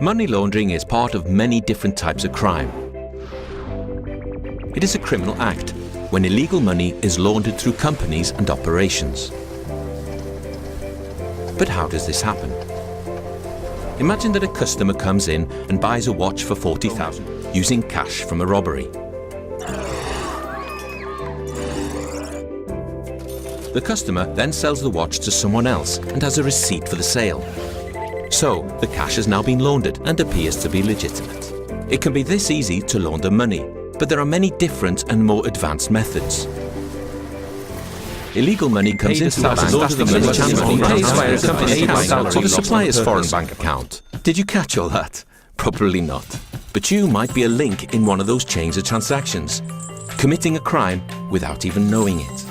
Money laundering is part of many different types of crime. It is a criminal act when illegal money is laundered through companies and operations. But how does this happen? Imagine that a customer comes in and buys a watch for 40,000 using cash from a robbery. The customer then sells the watch to someone else and has a receipt for the sale. So, the cash has now been laundered and appears to be legitimate. It can be this easy to launder money, but there are many different and more advanced methods. Illegal money comes into the bank or the supplier's foreign bank account. Did you catch all that? Probably not. But you might be a link in one of those chains of transactions, committing a crime without even knowing it.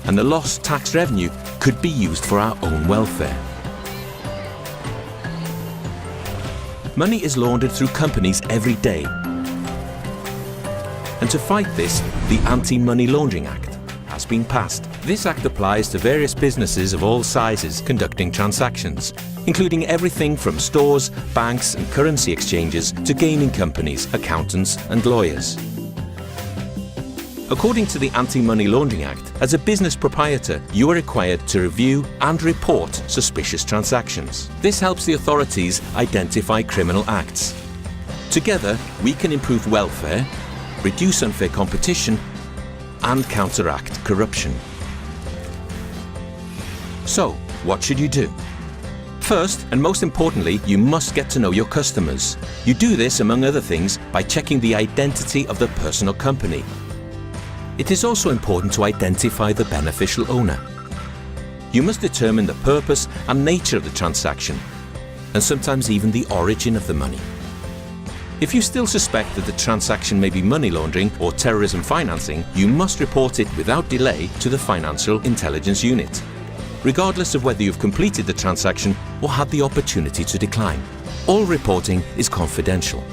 And the lost tax revenue could be used for our own welfare. Money is laundered through companies every day. And to fight this, the Anti-Money Laundering Act has been passed. This act applies to various businesses of all sizes conducting transactions, including everything from stores, banks and currency exchanges to gaming companies, accountants and lawyers. According to the Anti-Money Laundering Act, as a business proprietor, you are required to review and report suspicious transactions. This helps the authorities identify criminal acts. Together, we can improve welfare, reduce unfair competition, and counteract corruption. So, what should you do? First, and most importantly, you must get to know your customers. You do this, among other things, by checking the identity of the person or company. It is also important to identify the beneficial owner. You must determine the purpose and nature of the transaction, and sometimes even the origin of the money. If you still suspect that the transaction may be money laundering or terrorism financing, you must report it without delay to the Financial Intelligence Unit, regardless of whether you've completed the transaction or had the opportunity to decline. All reporting is confidential.